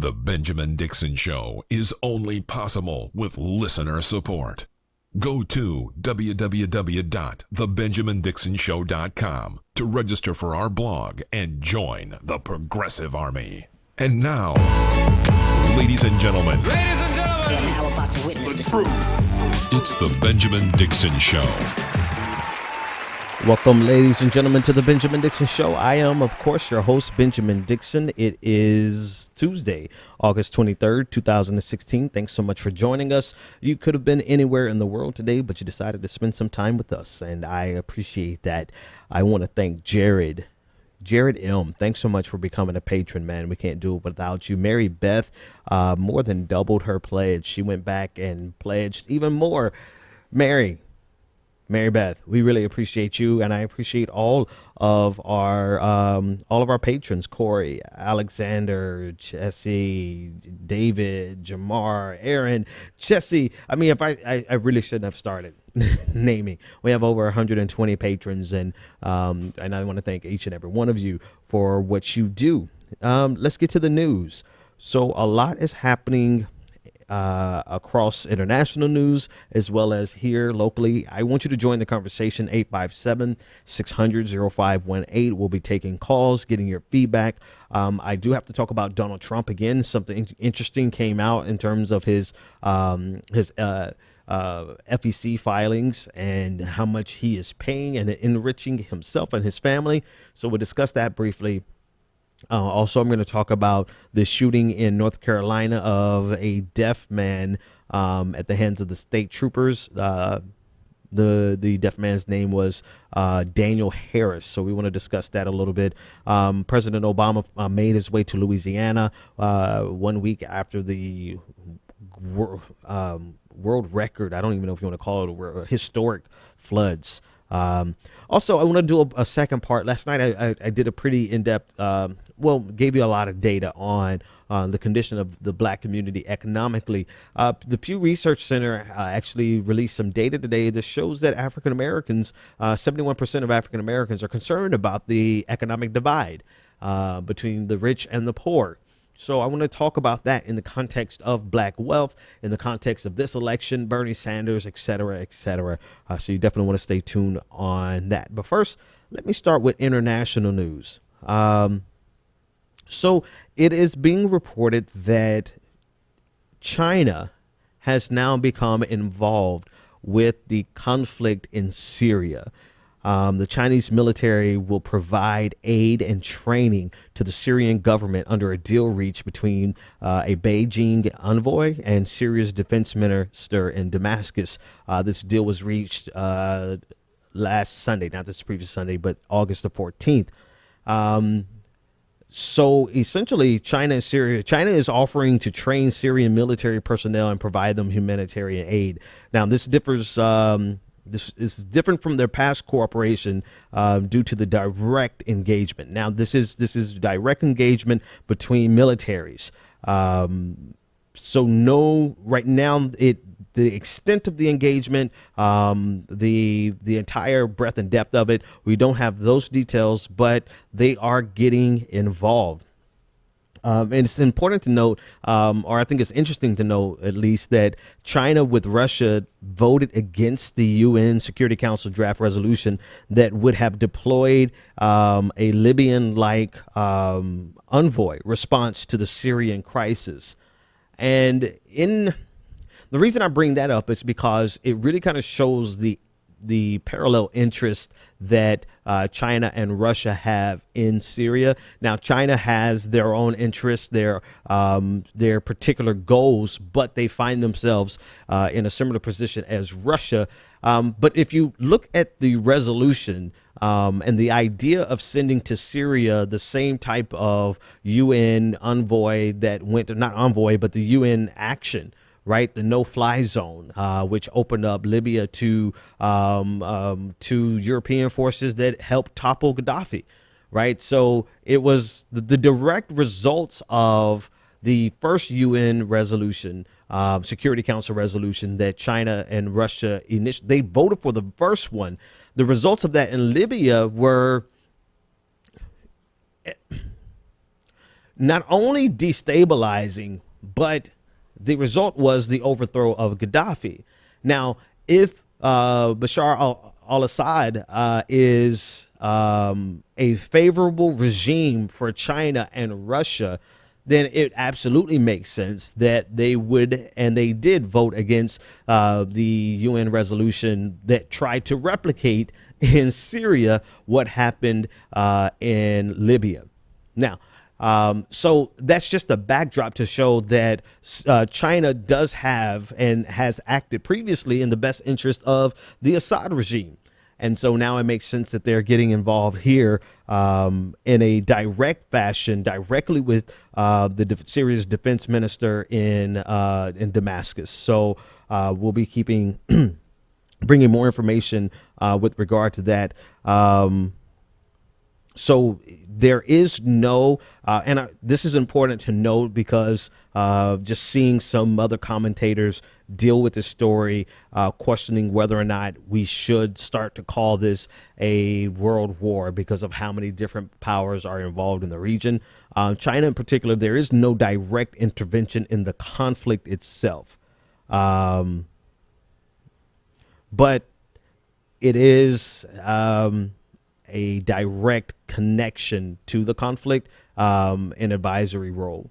The Benjamin Dixon Show is only possible with listener support. Go to www.thebenjamindixonshow.com to register for our blog and join the Progressive Army. And now, ladies and gentlemen, we are now about to witness the truth. It's the Benjamin Dixon Show. Welcome, ladies and gentlemen, to the Benjamin Dixon Show. I am, of course, your host, Benjamin Dixon. It is Tuesday, August 23rd, 2016. Thanks so much for joining us. You could have been anywhere in the world today, but you decided to spend some time with us, and I appreciate that. I want to thank Jared M. Thanks so much for becoming a patron, man. We can't do it without you. Mary Beth more than doubled her pledge. She went back and pledged even more. Mary Beth, we really appreciate you, and I appreciate all of our patrons: Corey, Alexander, Jesse, David, Jamar, Aaron, Jesse. I mean, if I really shouldn't have started naming. We have over 120 patrons, and I want to thank each and every one of you for what you do. Let's get to the news. So a lot is happening across international news as well as here locally. I want you to join the conversation. 857-600-0518. We'll be taking calls, getting your feedback. I do have to talk about Donald Trump again. Something interesting came out in terms of his FEC filings and how much he is paying and enriching himself and his family. So we'll discuss that briefly. Also, I'm going to talk about the shooting in North Carolina of a deaf man at the hands of the state troopers. The deaf man's name was Daniel Harris. So we want to discuss that a little bit. President Obama made his way to Louisiana 1 week after the world record. I don't even know if you want to call it historic floods. Also, I want to do a second part. Last night, I did a pretty in-depth, gave you a lot of data on the condition of the black community economically. The Pew Research Center actually released some data today that shows that African Americans, 71% of African Americans are concerned about the economic divide between the rich and the poor. So I want to talk about that in the context of black wealth, in the context of this election, Bernie Sanders, et cetera, et cetera. So you definitely want to stay tuned on that. But first, let me start with international news. So it is being reported that China has now become involved with the conflict in Syria. The Chinese military will provide aid and training to the Syrian government under a deal reached between a Beijing envoy and Syria's defense minister in Damascus. This deal was reached last Sunday, not this previous Sunday, but August the 14th. So essentially, China is offering to train Syrian military personnel and provide them humanitarian aid. Now, this differs. This is different from their past cooperation due to the direct engagement. Now, this is direct engagement between militaries. So no, right now, the extent of the engagement, the entire breadth and depth of it, we don't have those details, but they are getting involved. And it's important to note, or I think it's interesting to know at least, that China with Russia voted against the UN Security Council draft resolution that would have deployed a Libyan-like envoy response to the Syrian crisis. And the reason I bring that up is because it really kind of shows the parallel interest that China and Russia have in Syria. Now, China has their own interests, their particular goals, but they find themselves in a similar position as Russia. But if you look at the resolution and the idea of sending to Syria the same type of UN envoy that went, not envoy, but the UN action, right, the no-fly zone, which opened up Libya to European forces that helped topple Gaddafi, right? So it was the direct results of the first UN resolution, Security Council resolution that China and Russia they voted for the first one. The results of that in Libya were not only destabilizing, but the result was the overthrow of Gaddafi. Now, if Bashar al-Assad is a favorable regime for China and Russia, then it absolutely makes sense that they would, and they did, vote against the UN resolution that tried to replicate in Syria what happened in Libya. Now, so that's just a backdrop to show that China does have and has acted previously in the best interest of the Assad regime. And so now it makes sense that they're getting involved here in a direct fashion, directly with Syria's defense minister in Damascus. So we'll be keeping bringing more information with regard to that. So there is no, and this is important to note because just seeing some other commentators deal with this story, questioning whether or not we should start to call this a world war because of how many different powers are involved in the region. China in particular, there is no direct intervention in the conflict itself. But it is a direct connection to the conflict, an advisory role.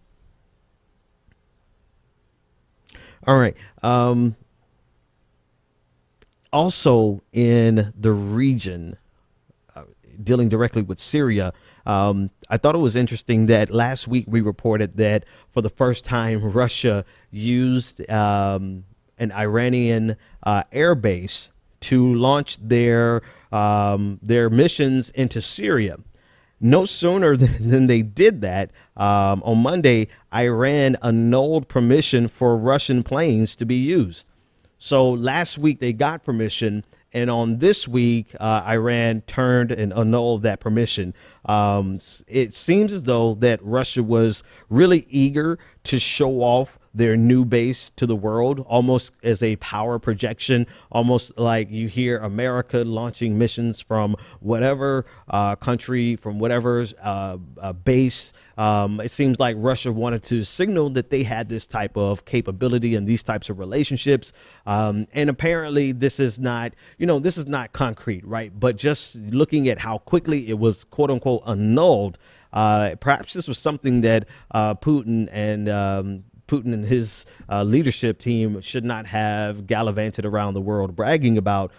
All right. Also in the region, dealing directly with Syria, I thought it was interesting that last week we reported that for the first time Russia used an Iranian air base to launch their missions into Syria. No sooner than they did that, on Monday, Iran annulled permission for Russian planes to be used. So last week they got permission, and on this week, Iran turned and annulled that permission. It seems as though that Russia was really eager to show off their new base to the world, almost as a power projection, almost like you hear America launching missions from whatever country, from whatever base. It seems like Russia wanted to signal that they had this type of capability and these types of relationships. And apparently this is not, this is not concrete, right? But just looking at how quickly it was, quote unquote, annulled, perhaps this was something that Putin and his leadership team should not have gallivanted around the world bragging about,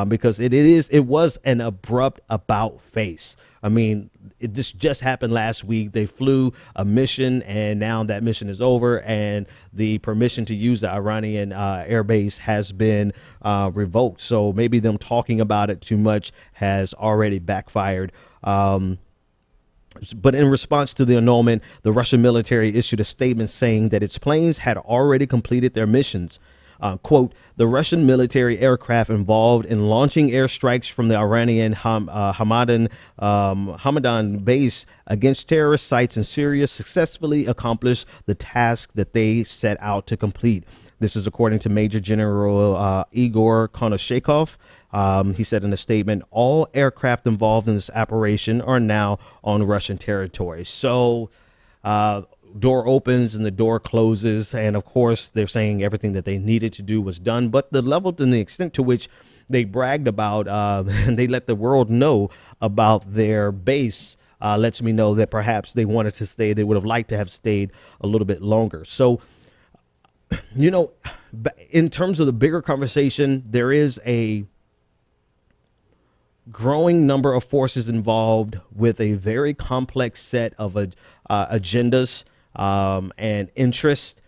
because it was an abrupt about face. I mean, this just happened last week. They flew a mission, and now that mission is over, and the permission to use the Iranian airbase has been revoked. So maybe them talking about it too much has already backfired. But in response to the annulment, the Russian military issued a statement saying that its planes had already completed their missions. Quote, the Russian military aircraft involved in launching airstrikes from the Iranian Hamadan base against terrorist sites in Syria successfully accomplished the task that they set out to complete. This is according to Major General Igor Konashekov. He said in a statement, all aircraft involved in this operation are now on Russian territory. So door opens and the door closes. And of course, they're saying everything that they needed to do was done. But the level and the extent to which they bragged about and they let the world know about their base lets me know that perhaps they wanted to stay. They would have liked to have stayed a little bit longer. So, in terms of the bigger conversation, there is a growing number of forces involved with a very complex set of agendas and interests.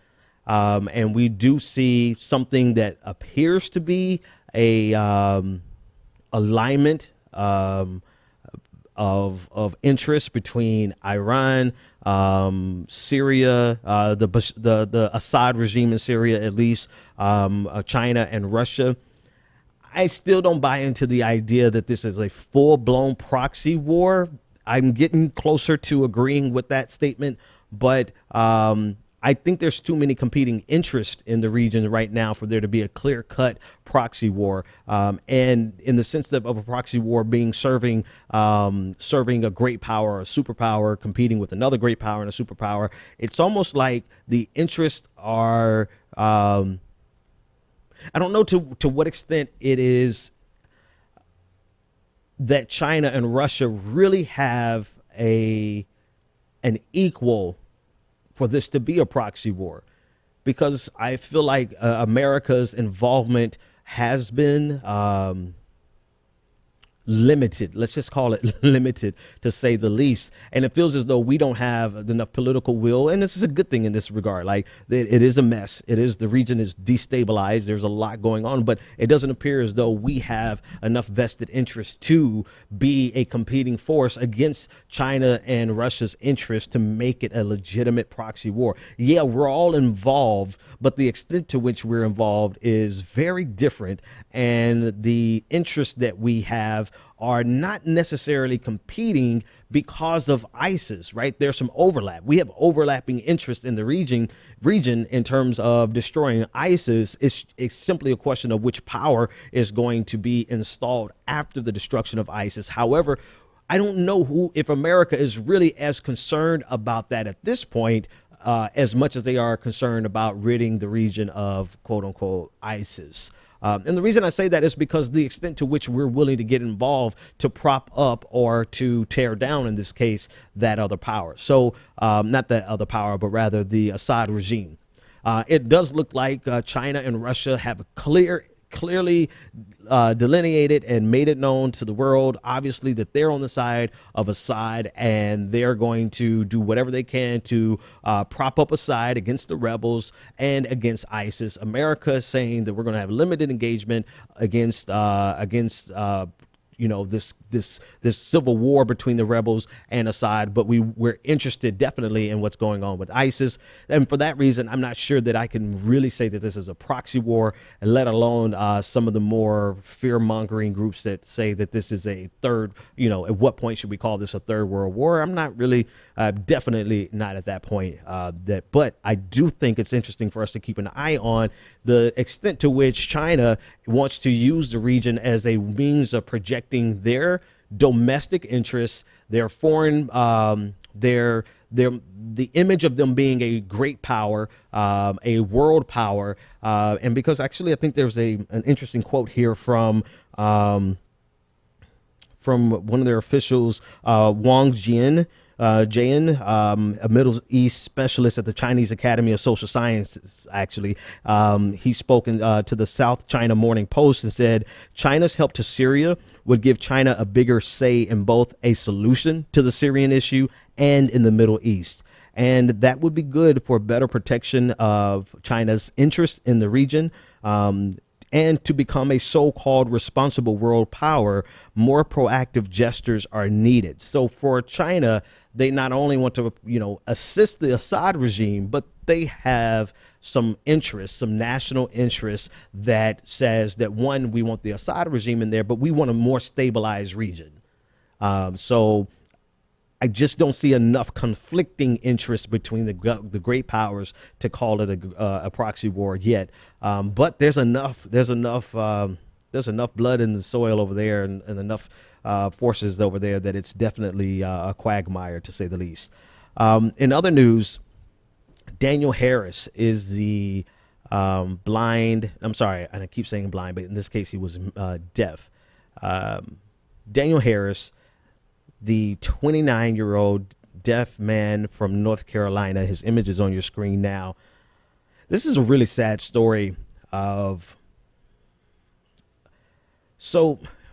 And we do see something that appears to be a alignment of interest between Iran, Syria, the Assad regime in Syria, at least, China and Russia. I still don't buy into the idea that this is a full-blown proxy war. I'm getting closer to agreeing with that statement, but I think there's too many competing interests in the region right now for there to be a clear-cut proxy war. And in the sense of a proxy war being serving a great power, a superpower, competing with another great power and a superpower, it's almost like the interests are. I don't know to what extent it is that China and Russia really have an equal for this to be a proxy war, because I feel like America's involvement has been limited. Let's just call it limited, to say the least. And it feels as though we don't have enough political will. And this is a good thing in this regard. Like, it is a mess. The region is destabilized. There's a lot going on, but it doesn't appear as though we have enough vested interest to be a competing force against China and Russia's interest to make it a legitimate proxy war. Yeah, we're all involved, but the extent to which we're involved is very different. And the interests that we have are not necessarily competing because of ISIS, right? There's some overlap. We have overlapping interests in the region in terms of destroying ISIS. It's simply a question of which power is going to be installed after the destruction of ISIS. However, I don't know if America is really as concerned about that at this point, as much as they are concerned about ridding the region of quote unquote ISIS. And the reason I say that is because the extent to which we're willing to get involved to prop up or to tear down, in this case, that other power. So not that other power, but rather the Assad regime. It does look like China and Russia have clearly delineated and made it known to the world, obviously, that they're on the side of Assad, and they're going to do whatever they can to prop up Assad against the rebels and against ISIS. America is saying that we're going to have limited engagement against this civil war between the rebels and Assad, but we're interested definitely in what's going on with ISIS. And for that reason, I'm not sure that I can really say that this is a proxy war, let alone some of the more fear-mongering groups that say that this is a third, at what point should we call this a third world war? I'm not really, definitely not at that point. But I do think it's interesting for us to keep an eye on the extent to which China wants to use the region as a means of projecting their domestic interests, their foreign, the image of them being a great power, a world power. And because actually I think there's an interesting quote here from one of their officials, Wang Jian, a Middle East specialist at the Chinese Academy of Social Sciences. Actually, he's spoken to the South China Morning Post and said China's help to Syria would give China a bigger say in both a solution to the Syrian issue and in the Middle East. And that would be good for better protection of China's interests in the region. And to become a so-called responsible world power, more proactive gestures are needed. So for China, they not only want to, assist the Assad regime, but they have some interests, some national interests that says that, one, we want the Assad regime in there, but we want a more stabilized region. So I just don't see enough conflicting interests between the great powers to call it a proxy war yet. But there's enough blood in the soil over there, and enough forces over there that it's definitely a quagmire, to say the least. In other news, Daniel Harris is the blind. I'm sorry, and I keep saying blind, but in this case he was deaf. Daniel Harris, the 29-year-old deaf man from North Carolina. His image is on your screen now. This is a really sad story of.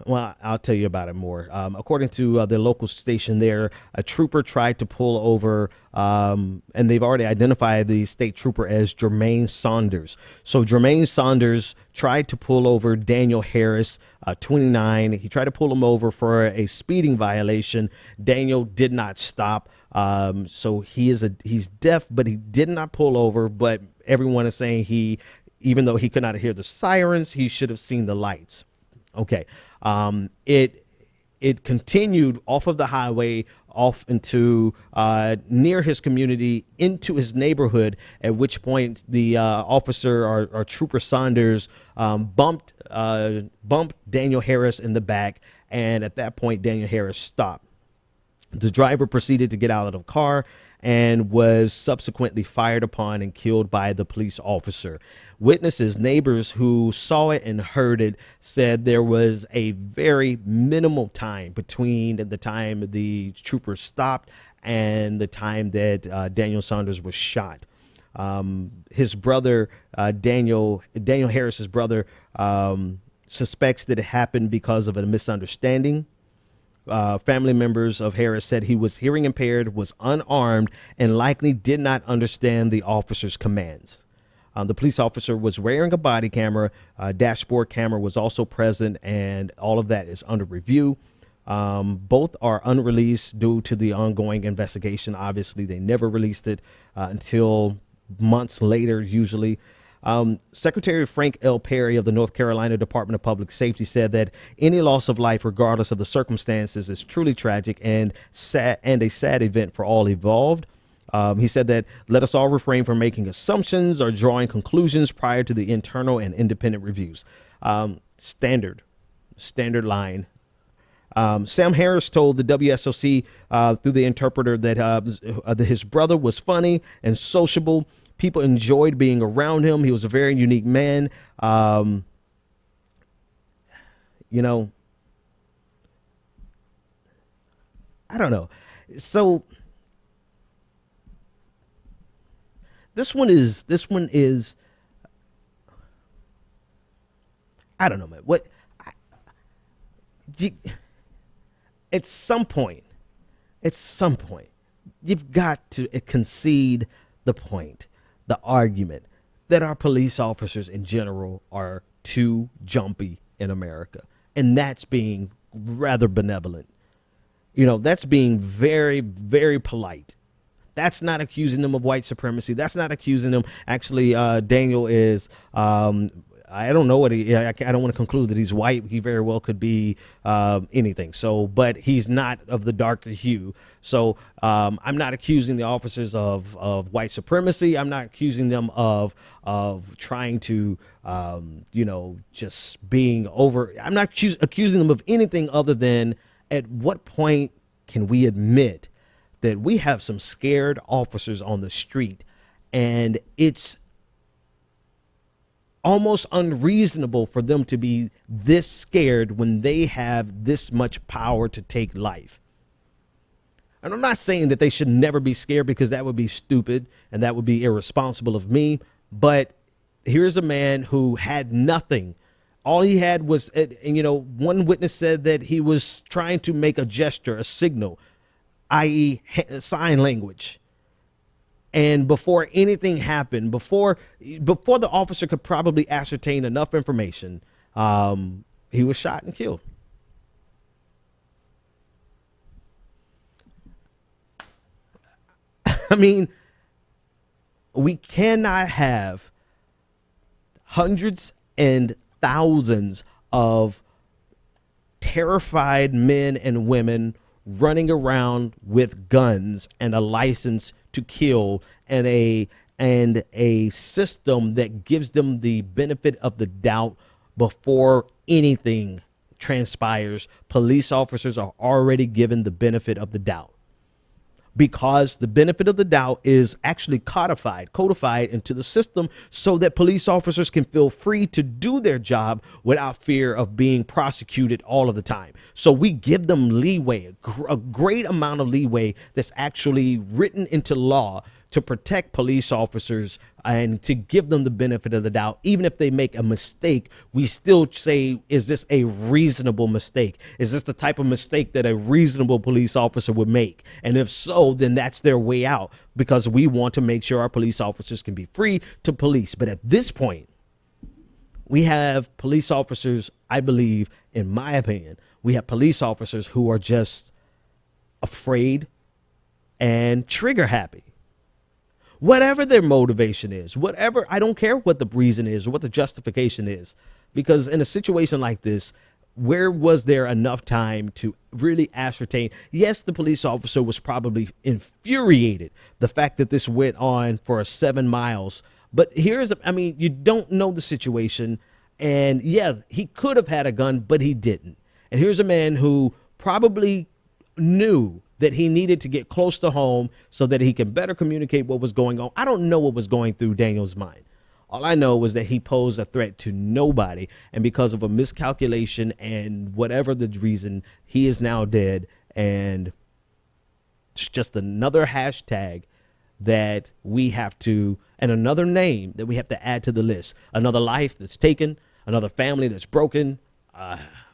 Well, I'll tell you about it more. According to the local station there, a trooper tried to pull over, and they've already identified the state trooper as Jermaine Saunders. So Jermaine Saunders tried to pull over Daniel Harris, 29. He tried to pull him over for a speeding violation. Daniel did not stop. So he's deaf, but he did not pull over. But everyone is saying even though he could not hear the sirens, he should have seen the lights. Okay. It it continued off of the highway, off into near his community, into his neighborhood, at which point the officer or Trooper Saunders bumped Daniel Harris in the back. And at that point, Daniel Harris stopped. The driver proceeded to get out of the car and was subsequently fired upon and killed by the police officer. Witnesses, neighbors who saw it and heard it, said there was a very minimal time between the time the trooper stopped and the time that Daniel Saunders was shot. His brother, Daniel Harris's brother, suspects that it happened because of a misunderstanding. Family members of Harris said he was hearing impaired, was unarmed, and likely did not understand the officer's commands. The police officer was wearing a body camera. Dashboard camera was also present, and all of that is under review. Both are unreleased due to the ongoing investigation. Obviously, they never released it until months later, usually. Secretary Frank L. Perry of the North Carolina Department of Public Safety said that any loss of life, regardless of the circumstances, is truly tragic and a sad event for all involved. He said that let us all refrain from making assumptions or drawing conclusions prior to the internal and independent reviews. Standard line. Sam Harris told the WSOC through the interpreter that his brother was funny and sociable. People enjoyed being around him. He was a very unique man. You know, I don't know. So this one is, I don't know, man. At some point, you've got to concede the point, the argument that our police officers in general are too jumpy in America. And that's being rather benevolent. You know, that's being very, very polite. That's not accusing them of white supremacy. That's not accusing them. Actually, Daniel is, I don't know what I don't want to conclude that he's white. He very well could be anything. So, but he's not of the darker hue. So I'm not accusing the officers of white supremacy. I'm not accusing them of trying to, just being over. I'm not accusing them of anything other than at what point can we admit that we have some scared officers on the street, and it's almost unreasonable for them to be this scared when they have this much power to take life. And I'm not saying that they should never be scared, because that would be stupid and that would be irresponsible of me. But here's a man who had nothing. All he had was, one witness said that he was trying to make a gesture, a signal, i.e. sign language. And before anything happened, before the officer could probably ascertain enough information, he was shot and killed. I mean, we cannot have hundreds and thousands of terrified men and women running around with guns and a license to kill, and a system that gives them the benefit of the doubt before anything transpires. Police officers are already given the benefit of the doubt, because the benefit of the doubt is actually codified into the system so that police officers can feel free to do their job without fear of being prosecuted all of the time. So we give them leeway, a great amount of leeway that's actually written into law to protect police officers and to give them the benefit of the doubt. Even if they make a mistake, we still say, is this a reasonable mistake? Is this the type of mistake that a reasonable police officer would make? And if so, then that's their way out, because we want to make sure our police officers can be free to police. But at this point, we have police officers, I believe, in my opinion, we have police officers who are just afraid and trigger happy. Whatever their motivation is, I don't care what the reason is or what the justification is, because in a situation like this, where was there enough time to really ascertain? Yes, the police officer was probably infuriated the fact that this went on for 7 miles. But you don't know the situation. And yeah, he could have had a gun, but he didn't. And here's a man who probably knew that he needed to get close to home so that he can better communicate what was going on. I don't know what was going through Daniel's mind. All I know was that he posed a threat to nobody, and because of a miscalculation and whatever the reason, he is now dead. And it's just another hashtag that we have to, and another name that we have to add to the list. Another life that's taken, another family that's broken,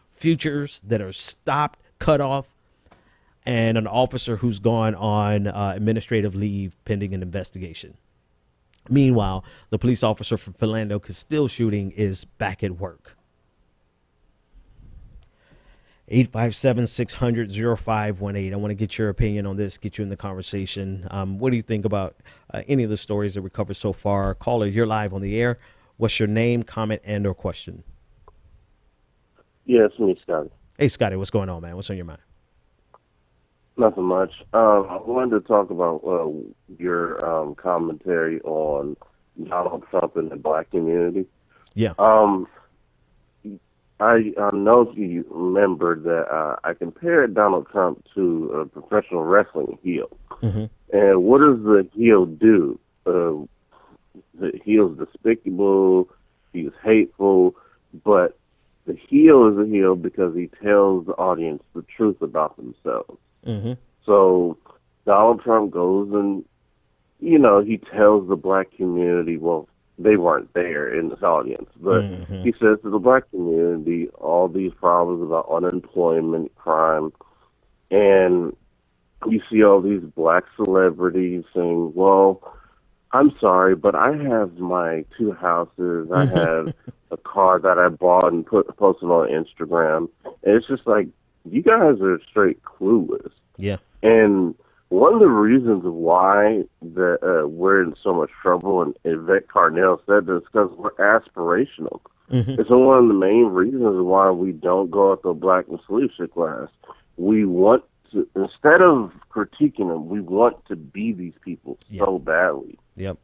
futures that are stopped, cut off, and an officer who's gone on administrative leave pending an investigation. Meanwhile, the police officer from Philando Castile shooting is back at work. 857-600-0518. I want to get your opinion on this, get you in the conversation. What do you think about any of the stories that we covered so far? Caller, you're live on the air. What's your name, comment, and or question? Yeah, it's me, Scotty. Hey, Scotty, what's going on, man? What's on your mind? Nothing much. I wanted to talk about your commentary on Donald Trump and the black community. Yeah. I know if you remember that I compared Donald Trump to a professional wrestling heel. Mm-hmm. And what does the heel do? The heel's despicable, he's hateful, but the heel is a heel because he tells the audience the truth about themselves. Mm-hmm. So Donald Trump goes and, he tells the black community, well, they weren't there in this audience, but he says to the black community all these problems about unemployment, crime, and you see all these black celebrities saying, well, I'm sorry, but I have my 2 houses, I have a car that I bought and posted on Instagram, and it's just like, you guys are straight clueless. Yeah. And one of the reasons why we're in so much trouble, and Yvette Carnell said this, because we're aspirational. It's one of the main reasons why we don't go out to a black and leadership class. We want to, instead of critiquing them, we want to be these people so badly. Yep.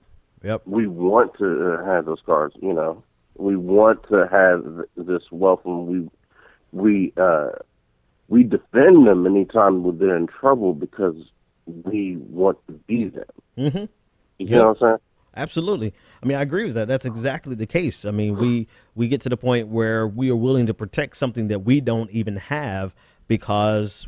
We want to have those cars, We want to have this wealth, and we defend them anytime they're in trouble because we want to be them. Mm-hmm. You know what I'm saying? Absolutely. I agree with that. That's exactly the case. We get to the point where we are willing to protect something that we don't even have because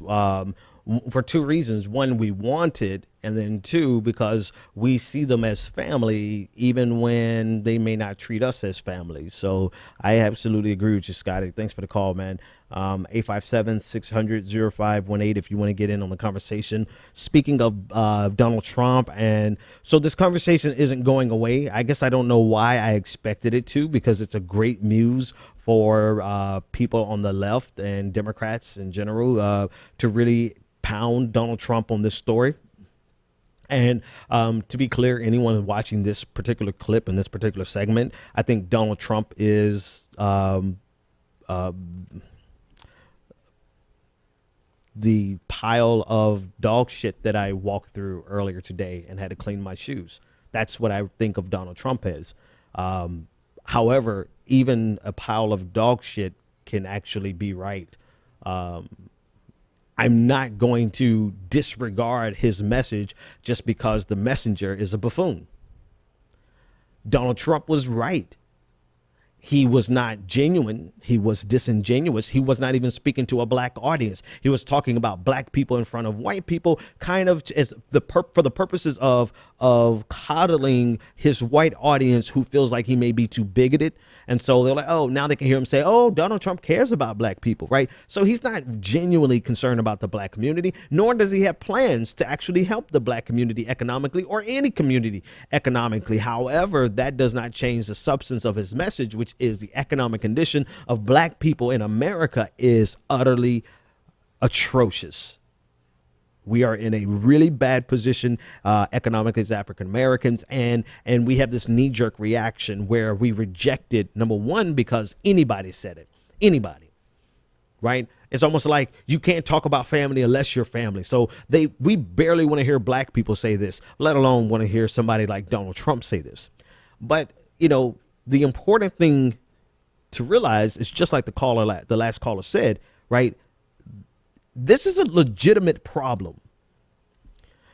for 2 reasons. 1, we want it, and then 2, because we see them as family even when they may not treat us as family. So I absolutely agree with you, Scotty. Thanks for the call, man. 857-600-0518 if you want to get in on the conversation. Speaking of Donald Trump, and so this conversation isn't going away. I guess I don't know why I expected it to, because it's a great muse for people on the left and Democrats in general to really pound Donald Trump on this story. And to be clear, anyone watching this particular clip in this particular segment, I think Donald Trump is the pile of dog shit that I walked through earlier today and had to clean my shoes. That's what I think of Donald Trump as. However, even a pile of dog shit can actually be right. I'm not going to disregard his message just because the messenger is a buffoon. Donald Trump was right. He was not genuine. He was disingenuous. He was not even speaking to a black audience. He was talking about black people in front of white people, kind of as for the purposes of coddling his white audience who feels like he may be too bigoted. And so they're like, oh, now they can hear him say, oh, Donald Trump cares about black people, right? So he's not genuinely concerned about the black community, nor does he have plans to actually help the black community economically or any community economically. However, that does not change the substance of his message, which is the economic condition of black people in America is utterly atrocious. We are in a really bad position economically as African Americans, and we have this knee-jerk reaction where we reject it, number one, because anybody said it. Anybody. right? It's almost like you can't talk about family unless you're family. So we barely want to hear black people say this, let alone want to hear somebody like Donald Trump say this. But, the important thing to realize is just like the last caller said, right? This is a legitimate problem.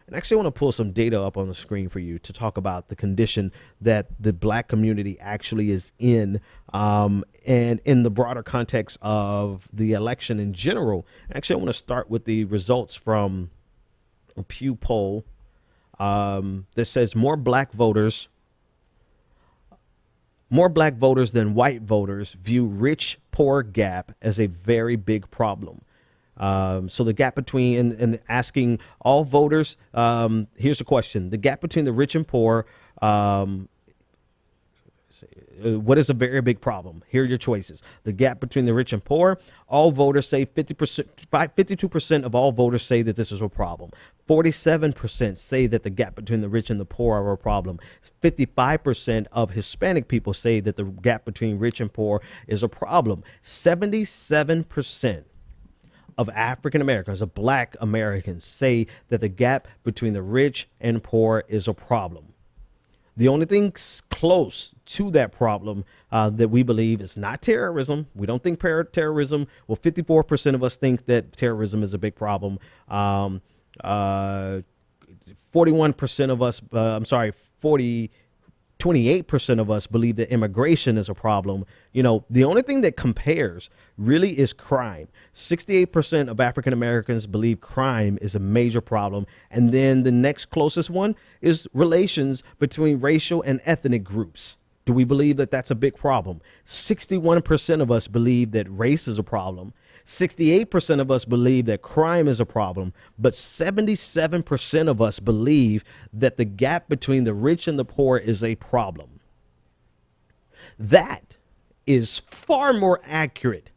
And actually, I want to pull some data up on the screen for you to talk about the condition that the black community actually is in, and in the broader context of the election in general. Actually, I want to start with the results from a Pew poll that says more black voters than white voters view rich-poor gap as a very big problem. So the gap between, and asking all voters, here's the question: the gap between the rich and poor, what is a very big problem? Here are your choices. The gap between the rich and poor, all voters say 52% of all voters say that this is a problem. 47% say that the gap between the rich and the poor are a problem. 55% of Hispanic people say that the gap between rich and poor is a problem. 77% of African Americans, of black Americans, say that the gap between the rich and poor is a problem. The only thing close to that problem that we believe is not terrorism. We don't think terrorism. Well, 54% of us think that terrorism is a big problem. 41% of us, 28% of us believe that immigration is a problem. The only thing that compares really is crime. 68% of African Americans believe crime is a major problem. And then the next closest one is relations between racial and ethnic groups. Do we believe that that's a big problem? 61% of us believe that race is a problem. 68% of us believe that crime is a problem, but 77% of us believe that the gap between the rich and the poor is a problem. That is far more accurate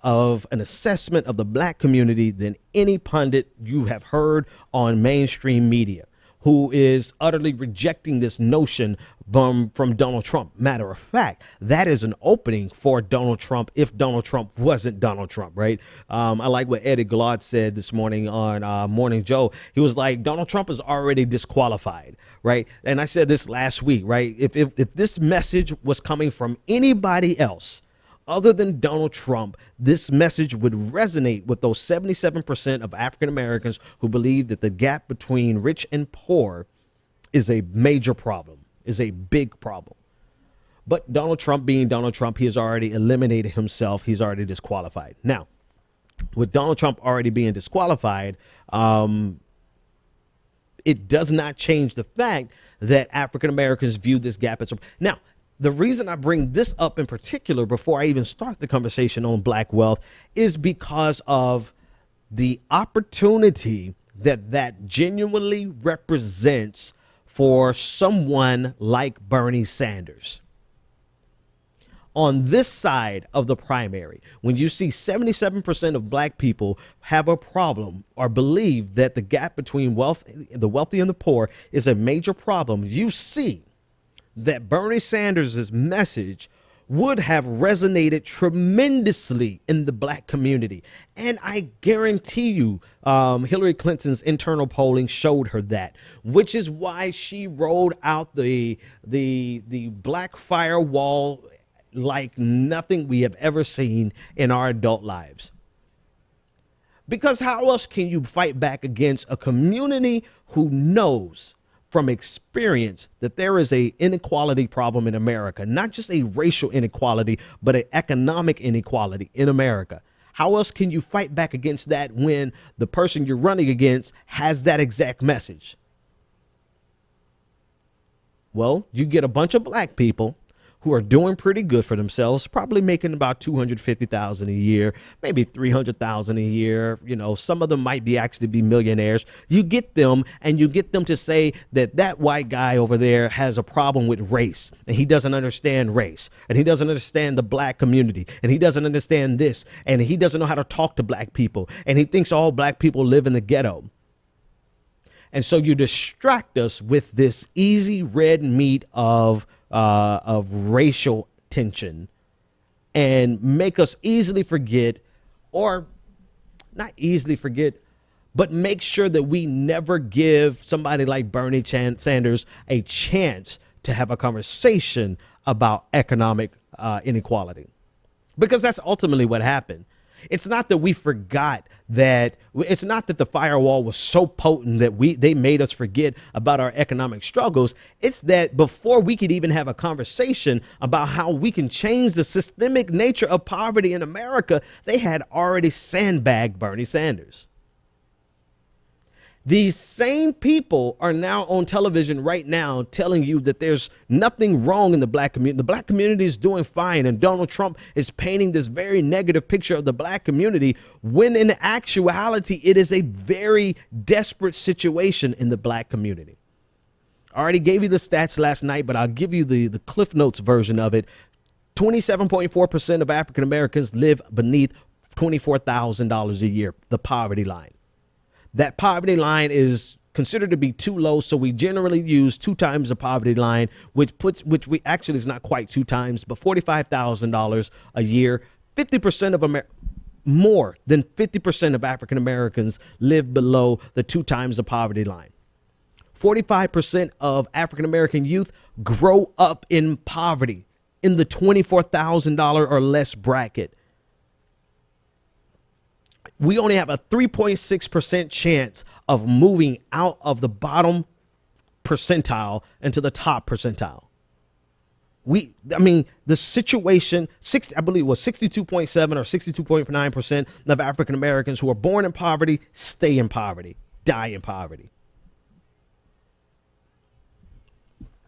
of an assessment of the black community than any pundit you have heard on mainstream media, who is utterly rejecting this notion from Donald Trump. Matter of fact, that is an opening for Donald Trump if Donald Trump wasn't Donald Trump, right? I like what Eddie Glaude said this morning on Morning Joe. He was like, Donald Trump is already disqualified, right? And I said this last week, right? If this message was coming from anybody else other than Donald Trump, this message would resonate with those 77% of African Americans who believe that the gap between rich and poor is a major problem, is a big problem. But Donald Trump being Donald Trump, he has already eliminated himself. He's already disqualified. Now, with Donald Trump already being disqualified, it does not change the fact that African Americans view this gap as now. The reason I bring this up in particular before I even start the conversation on black wealth is because of the opportunity that genuinely represents for someone like Bernie Sanders. On this side of the primary, when you see 77% of black people have a problem or believe that the gap between the wealthy and the poor is a major problem, you see that Bernie Sanders' message would have resonated tremendously in the black community. And I guarantee you, Hillary Clinton's internal polling showed her that, which is why she rolled out the black firewall like nothing we have ever seen in our adult lives. Because how else can you fight back against a community who knows from experience that there is a inequality problem in America, not just a racial inequality, but an economic inequality in America? How else can you fight back against that when the person you're running against has that exact message? Well, you get a bunch of black people who are doing pretty good for themselves, probably making about $250,000 a year, maybe $300,000 a year. Some of them might actually be millionaires. You get them and you get them to say that white guy over there has a problem with race and he doesn't understand race and he doesn't understand the black community and he doesn't understand this and he doesn't know how to talk to black people and he thinks all black people live in the ghetto. And so you distract us with this easy red meat of racial tension and make us easily forget or not easily forget, but make sure that we never give somebody like Bernie Sanders a chance to have a conversation about economic inequality, because that's ultimately what happened. It's not that we forgot that. It's not that the firewall was so potent that they made us forget about our economic struggles. It's that before we could even have a conversation about how we can change the systemic nature of poverty in America, they had already sandbagged Bernie Sanders. These same people are now on television right now telling you that there's nothing wrong in the black community. The black community is doing fine, and Donald Trump is painting this very negative picture of the black community, when in actuality, it is a very desperate situation in the black community. I already gave you the stats last night, but I'll give you the Cliff Notes version of it. 27.4% of African Americans live beneath $24,000 a year, the poverty line. That poverty line is considered to be too low, so we generally use 2 times the poverty line, which we actually is not quite 2 times, but $45,000 a year. 50% of more than 50% of African Americans live below the 2 times the poverty line. 45% of African American youth grow up in poverty, in the $24,000 or less bracket. We only have a 3.6% chance of moving out of the bottom percentile into the top percentile. The situation, I believe it was 62.7 or 62.9% of African Americans who are born in poverty stay in poverty, die in poverty.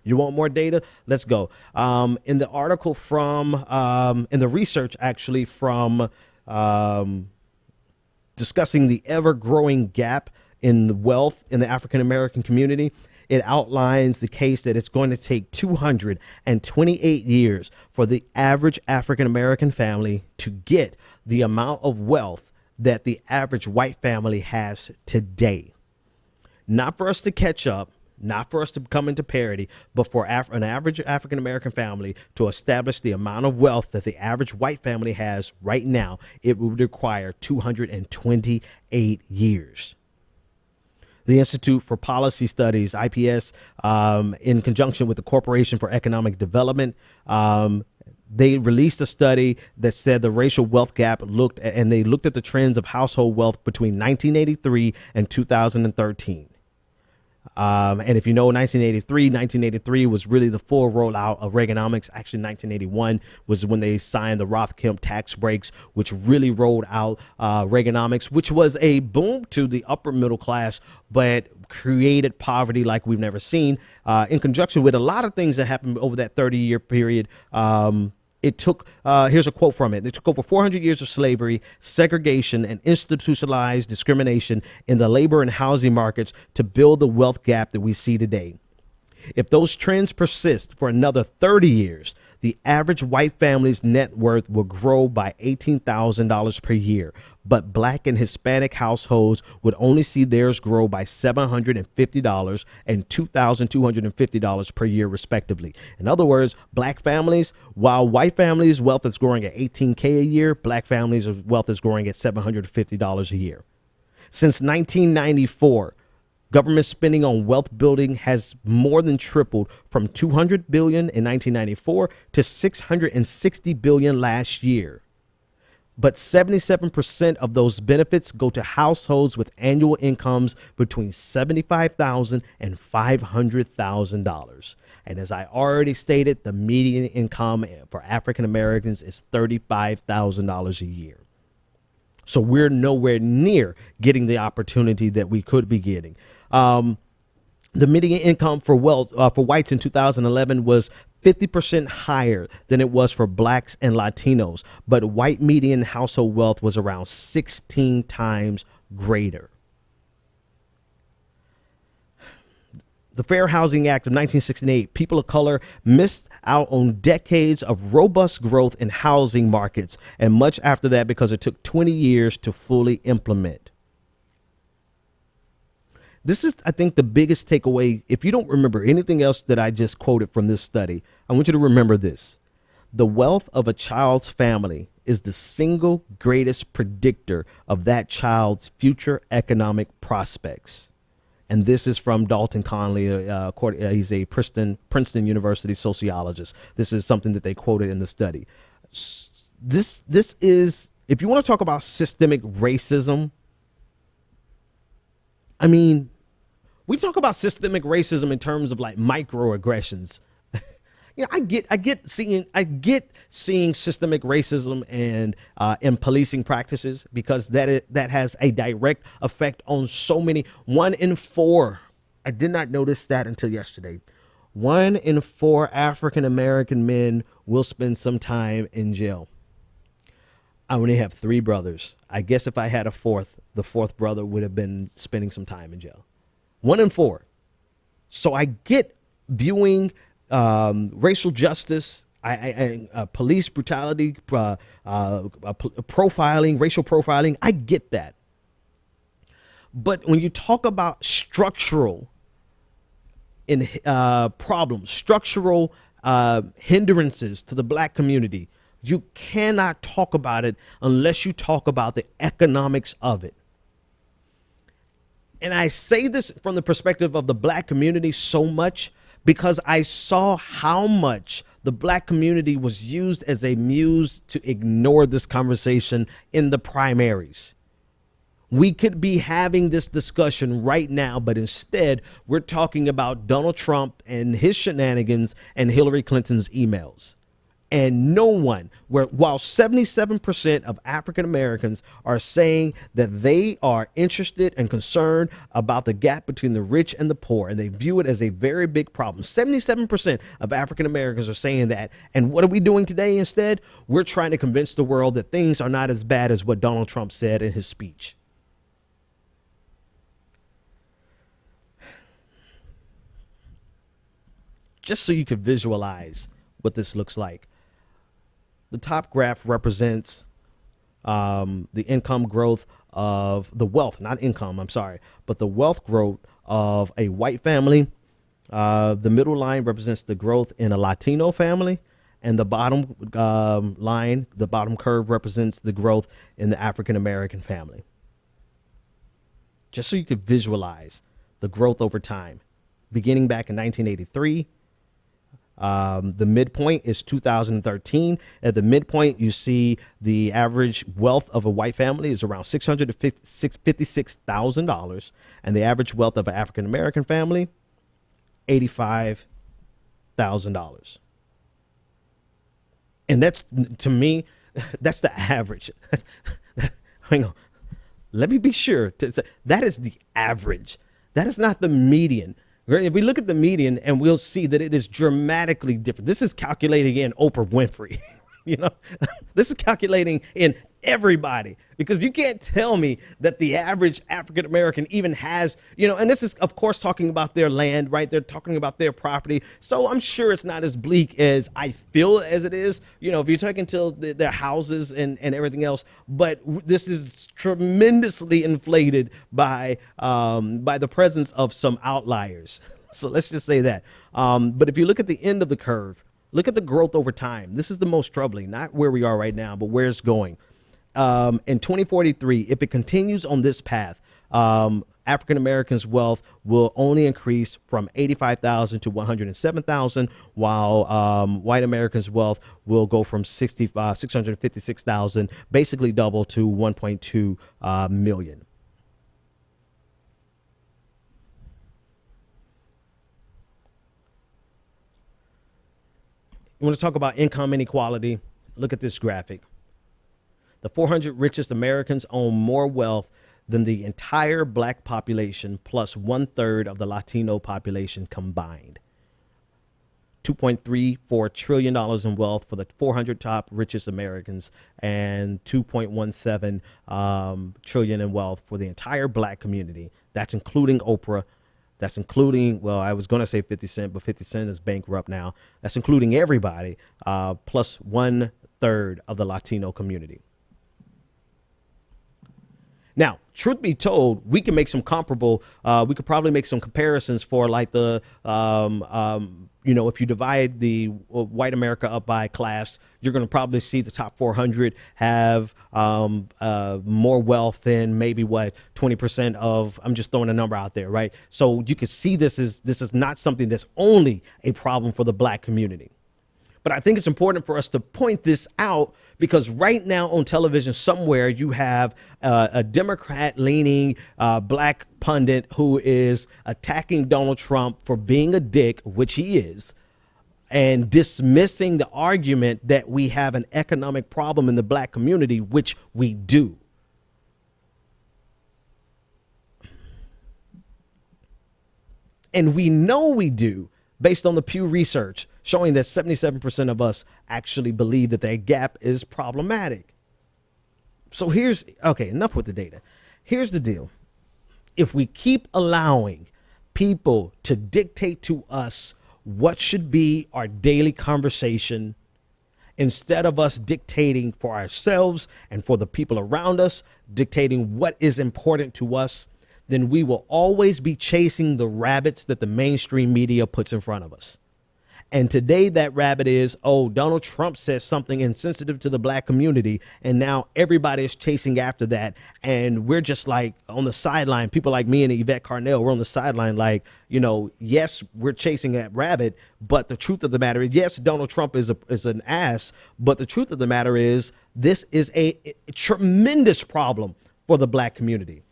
You want more data? Let's go. In the article in the research actually from discussing the ever-growing gap in the wealth in the African-American community, it outlines the case that it's going to take 228 years for the average African-American family to get the amount of wealth that the average white family has today. Not for us to catch up, not for us to come into parity, but for an average African-American family to establish the amount of wealth that the average white family has right now, it would require 228 years. The Institute for Policy Studies, IPS, in conjunction with the Corporation for Economic Development, they released a study that said the racial wealth gap looked at the trends of household wealth between 1983 and 2013. And if you know 1983 was really the full rollout of Reaganomics. Actually, 1981 was when they signed the Roth-Kemp tax breaks, which really rolled out Reaganomics, which was a boom to the upper middle class, but created poverty like we've never seen, in conjunction with a lot of things that happened over that 30-year period. It took, here's a quote from it. It took over 400 years of slavery, segregation, and institutionalized discrimination in the labor and housing markets to build the wealth gap that we see today. If those trends persist for another 30 years, the average white family's net worth will grow by $18,000 per year, but black and Hispanic households would only see theirs grow by $750 and $2,250 per year, respectively. In other words, black families, while white families' wealth is growing at $18K a year, black families' wealth is growing at $750 a year. Since 1994, government spending on wealth building has more than tripled from $200 billion in 1994 to $660 billion last year. But 77% of those benefits go to households with annual incomes between $75,000 and $500,000. And as I already stated, the median income for African Americans is $35,000 a year. So we're nowhere near getting the opportunity that we could be getting. The median income for whites in 2011 was 50% higher than it was for blacks and Latinos, but white median household wealth was around 16 times greater. The Fair Housing Act of 1968, people of color missed out on decades of robust growth in housing markets, and much after that because it took 20 years to fully implement. This is, I think, the biggest takeaway. If you don't remember anything else that I just quoted from this study, I want you to remember this. The wealth of a child's family is the single greatest predictor of that child's future economic prospects. And this is from Dalton Conley. He's a Princeton University sociologist. This is something that they quoted in the study. This is, if you want to talk about systemic racism, I mean, we talk about systemic racism in terms of like microaggressions. I get seeing systemic racism and in policing practices, because that has a direct effect on so many. 1 in 4. I did not notice that until yesterday. 1 in 4 African American men will spend some time in jail. I only have 3 brothers. I guess if I had a fourth, the fourth brother would have been spending some time in jail. 1 in 4. So I get viewing racial justice, police brutality, profiling, racial profiling. I get that. But when you talk about structural problems, structural hindrances to the black community, you cannot talk about it unless you talk about the economics of it. And I say this from the perspective of the black community so much because I saw how much the black community was used as a muse to ignore this conversation in the primaries. We could be having this discussion right now, but instead we're talking about Donald Trump and his shenanigans and Hillary Clinton's emails. And no one, while 77% of African Americans are saying that they are interested and concerned about the gap between the rich and the poor, and they view it as a very big problem. 77% of African Americans are saying that. And what are we doing today instead? We're trying to convince the world that things are not as bad as what Donald Trump said in his speech. Just so you could visualize what this looks like. The top graph represents the income growth of the wealth, not income, I'm sorry, but the wealth growth of a white family. The middle line represents the growth in a Latino family. And the bottom line, the bottom curve represents the growth in the African American family. Just so you could visualize the growth over time, beginning back in 1983. The midpoint is 2013. At the midpoint, you see the average wealth of a white family is around $656,000, and the average wealth of an African American family, $85,000. And that's, to me, that's the average. Hang on, let me be sure. That is the average. That is not the median. If we look at the median, and we'll see that it is dramatically different. This is calculating in Oprah Winfrey. This is calculating in everybody, because you can't tell me that the average African American even has, and this is, of course, talking about their land, right? They're talking about their property. So I'm sure it's not as bleak as I feel as it is, if you're talking to their houses and everything else. But this is tremendously inflated by the presence of some outliers. So let's just say that. But if you look at the end of the curve, look at the growth over time. This is the most troubling, not where we are right now, but where it's going. In 2043, if it continues on this path, African Americans' wealth will only increase from 85,000 to 107,000, while white Americans' wealth will go from 656,000, basically double, to 1.2 million. You want to talk about income inequality? Look at this graphic. The 400 richest Americans own more wealth than the entire black population, plus 1/3 of the Latino population combined. $2.34 trillion in wealth for the 400 top richest Americans, and $2.17 trillion in wealth for the entire black community. That's including Oprah. That's including, well, I was going to say 50 Cent, but 50 Cent is bankrupt now. That's including everybody, plus 1/3 of the Latino community. Now, truth be told, we can make some comparable. We could probably make some comparisons for like the, if you divide the white America up by class, you're going to probably see the top 400 have more wealth than maybe 20% of. I'm just throwing a number out there, right? So you can see this is not something that's only a problem for the black community. But I think it's important for us to point this out because right now on television somewhere you have a Democrat-leaning black pundit who is attacking Donald Trump for being a dick, which he is, and dismissing the argument that we have an economic problem in the black community, which we do. And we know we do based on the Pew Research showing that 77% of us actually believe that that gap is problematic. So enough with the data. Here's the deal. If we keep allowing people to dictate to us what should be our daily conversation, instead of us dictating for ourselves and for the people around us, dictating what is important to us, then we will always be chasing the rabbits that the mainstream media puts in front of us. And today that rabbit is, Donald Trump says something insensitive to the black community. And now everybody is chasing after that. And we're just like on the sideline, people like me and Yvette Carnell, we're on the sideline like, yes, we're chasing that rabbit. But the truth of the matter is, yes, Donald Trump is an ass. But the truth of the matter is, this is a tremendous problem for the black community.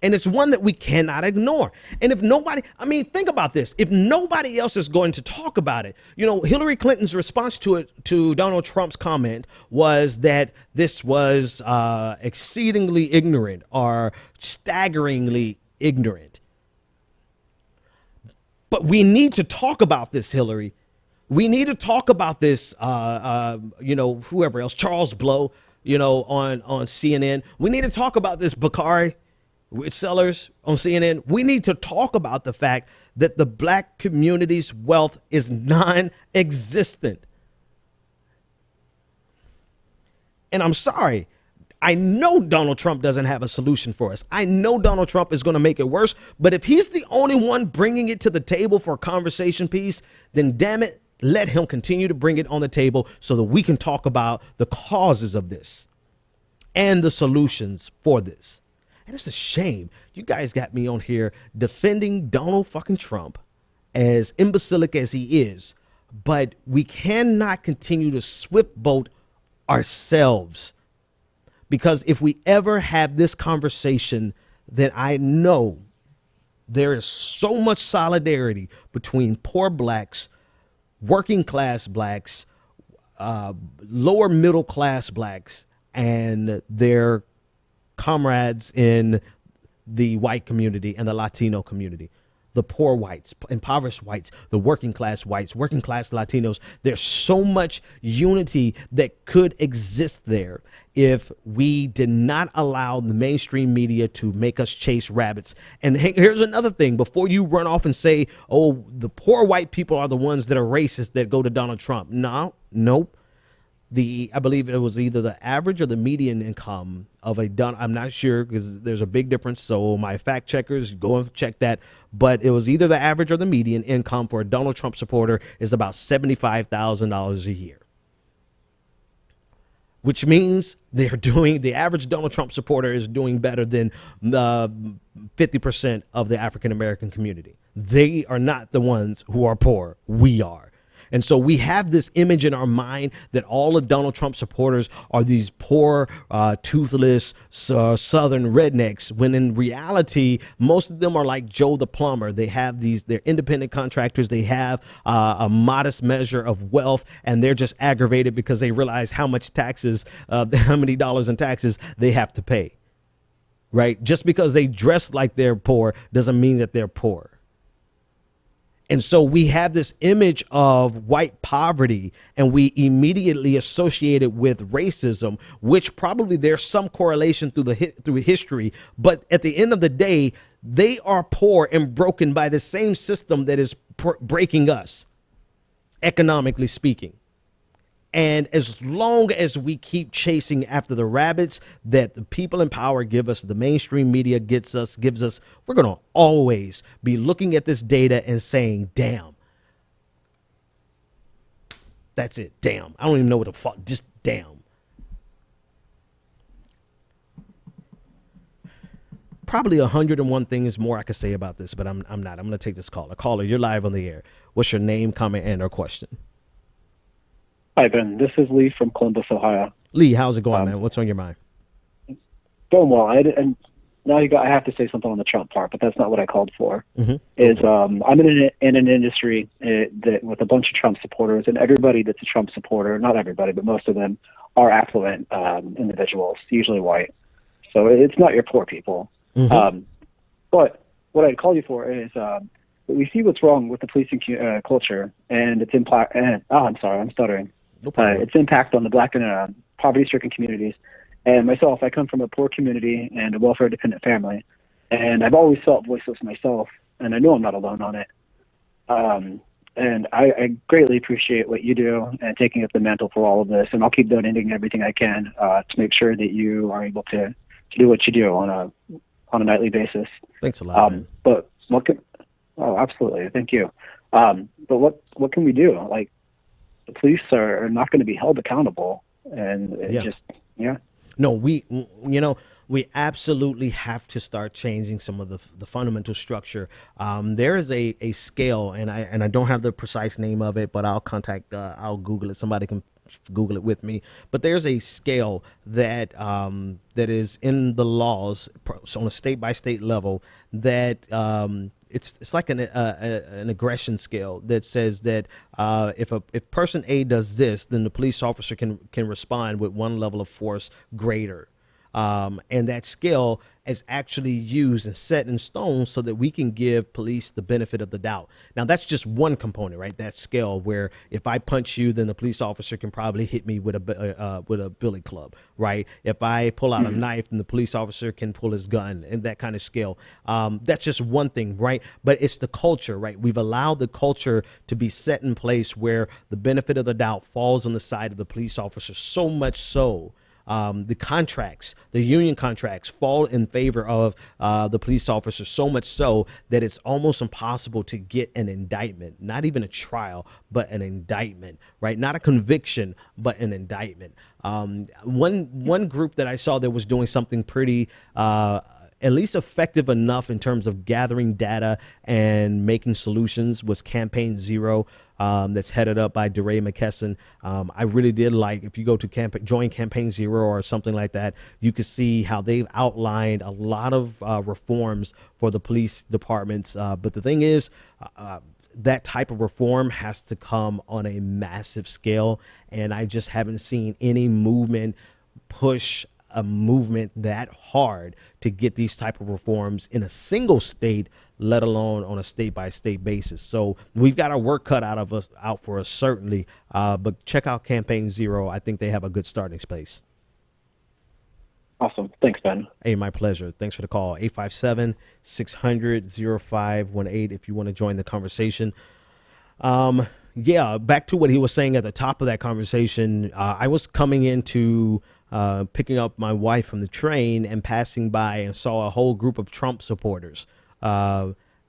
And it's one that we cannot ignore. And if nobody, think about this. If nobody else is going to talk about it, Hillary Clinton's response to Donald Trump's comment was that this was exceedingly ignorant or staggeringly ignorant. But we need to talk about this, Hillary. We need to talk about this, whoever else, Charles Blow, on CNN. We need to talk about this, Bakari Sellers on CNN. We need to talk about the fact that the black community's wealth is non-existent. And I'm sorry. I know Donald Trump doesn't have a solution for us. I know Donald Trump is going to make it worse. But if he's the only one bringing it to the table for a conversation piece, then damn it, let him continue to bring it on the table so that we can talk about the causes of this and the solutions for this. And it's a shame. You guys got me on here defending Donald fucking Trump, as imbecilic as he is. But we cannot continue to swift boat ourselves. Because if we ever have this conversation, then I know there is so much solidarity between poor blacks, working class blacks, lower middle class blacks, and their comrades in the white community and the Latino community, the poor whites, impoverished whites, the working class whites, working class Latinos. There's so much unity that could exist there if we did not allow the mainstream media to make us chase rabbits. And here's another thing. Before you run off and say, the poor white people are the ones that are racist that go to Donald Trump. Nope. I believe it was either the average or the median income of I'm not sure because there's a big difference. So my fact checkers, go and check that. But it was either the average or the median income for a Donald Trump supporter is about $75,000 a year. Which means the average Donald Trump supporter is doing better than the 50% of the African-American community. They are not the ones who are poor. We are. And so we have this image in our mind that all of Donald Trump supporters are these poor, toothless, Southern rednecks, when in reality, most of them are like Joe the plumber. They have they're independent contractors. They have a modest measure of wealth, and they're just aggravated because they realize how much taxes, how many dollars in taxes they have to pay. Right? Just because they dress like they're poor doesn't mean that they're poor. And so we have this image of white poverty, and we immediately associate it with racism, which probably there's some correlation through history. But at the end of the day, they are poor and broken by the same system that is breaking us, economically speaking. And as long as we keep chasing after the rabbits that the people in power give us, the mainstream media gives us, we're going to always be looking at this data and saying, damn. That's it. Damn. I don't even know what the fuck. Just damn. Probably 101 things more I could say about this, but I'm not. I'm going to take this caller. Caller, you're live on the air. What's your name, comment, and or question? Hi, Ben. This is Lee from Columbus, Ohio. Lee, how's it going, man? What's on your mind? Going well. And now I have to say something on the Trump part, but that's not what I called for. I'm in an industry that with a bunch of Trump supporters, and everybody that's a Trump supporter, not everybody, but most of them are affluent individuals, usually white. So it's not your poor people. But what I'd call you for is we see what's wrong with the policing culture and its impact. I'm sorry, I'm stuttering. No problem. Its impact on the Black and poverty-stricken communities. And myself, I come from a poor community and a welfare-dependent family, and I've always felt voiceless myself, and I know I'm not alone on it. And I greatly appreciate what you do and taking up the mantle for all of this, and I'll keep donating everything I can to make sure that you are able to do what you do on a nightly basis. Thanks a lot. Man. But absolutely, thank you. But what can we do? Like, the police are not going to be held accountable, and No, we absolutely have to start changing some of the fundamental structure. There is a scale, and I don't have the precise name of it, but I'll Google it. Somebody can Google it with me. But there's a scale that that is in the laws on a state by state level that it's like an aggression scale that says that if person A does this, then the police officer can respond with one level of force greater. And that scale is actually used and set in stone so that we can give police the benefit of the doubt. Now, that's just one component, right? That scale where if I punch you, then the police officer can probably hit me with a billy club, right? If I pull out a knife, then the police officer can pull his gun, and that kind of scale. That's just one thing, right? But it's the culture, right? We've allowed the culture to be set in place where the benefit of the doubt falls on the side of the police officer, so much so the union contracts fall in favor of the police officer, so much so that it's almost impossible to get an indictment, not even a trial, but an indictment, right? Not a conviction, but an indictment. One group that I saw that was doing something pretty at least effective enough in terms of gathering data and making solutions was Campaign Zero, that's headed up by DeRay McKesson. I really did like, if you go to join Campaign Zero or something like that, you can see how they've outlined a lot of reforms for the police departments. But the thing is, that type of reform has to come on a massive scale. And I just haven't seen any movement push a movement that hard to get these type of reforms in a single state, let alone on a state by state basis. So we've got our work cut out for us, certainly. But check out Campaign Zero. I think they have a good starting space. Awesome. Thanks, Ben. Hey, my pleasure. Thanks for the call. 857-600-0518 if you want to join the conversation. Back to what he was saying at the top of that conversation. I was coming into picking up my wife from the train and passing by and saw a whole group of Trump supporters.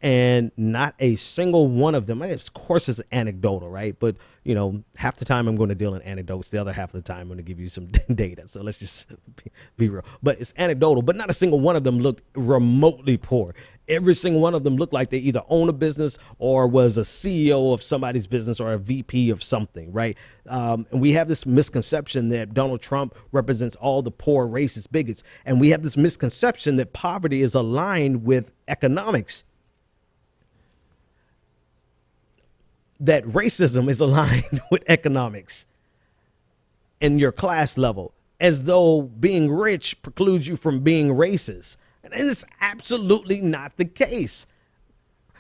And not a single one of them, of course it's anecdotal, right? But, half the time I'm going to deal in anecdotes. The other half of the time I'm going to give you some data. So let's just be real. But it's anecdotal, but not a single one of them looked remotely poor. Every single one of them looked like they either own a business or was a CEO of somebody's business or a VP of something, right? And we have this misconception that Donald Trump represents all the poor, racist bigots. And we have this misconception that poverty is aligned with economics, that racism is aligned with economics and your class level, as though being rich precludes you from being racist. And it's absolutely not the case,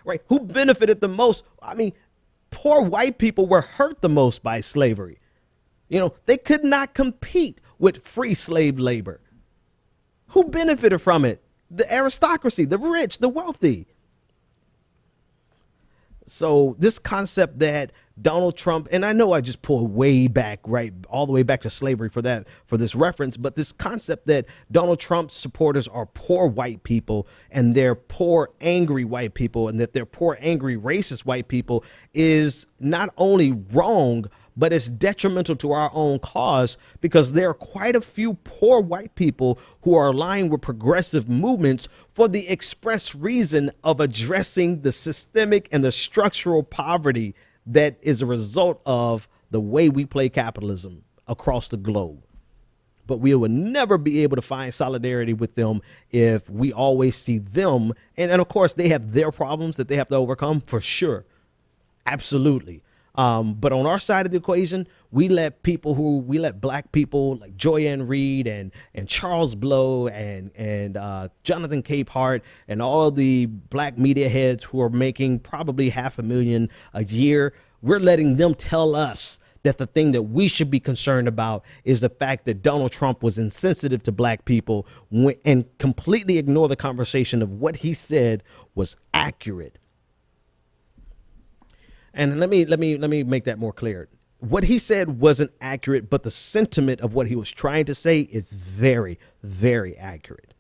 right? Who benefited the most? I mean, poor white people were hurt the most by slavery. They could not compete with free slave labor. Who benefited from it? The aristocracy, the rich, the wealthy. So this concept that Donald Trump, and I know I just pulled way back, right, all the way back to slavery for this reference, but this concept that Donald Trump's supporters are poor white people and they're poor, angry white people, and that they're poor, angry, racist white people is not only wrong, but it's detrimental to our own cause, because there are quite a few poor white people who are aligned with progressive movements for the express reason of addressing the systemic and the structural poverty that is a result of the way we play capitalism across the globe. But we will never be able to find solidarity with them if we always see them. And of course, they have their problems that they have to overcome, for sure. Absolutely. But on our side of the equation, we let black people like Joyanne Reed and Charles Blow and Jonathan Capehart and all the black media heads who are making probably $500,000 a year. We're letting them tell us that the thing that we should be concerned about is the fact that Donald Trump was insensitive to black people and completely ignore the conversation of what he said was accurate. And let me make that more clear. What he said wasn't accurate, but the sentiment of what he was trying to say is very, very accurate.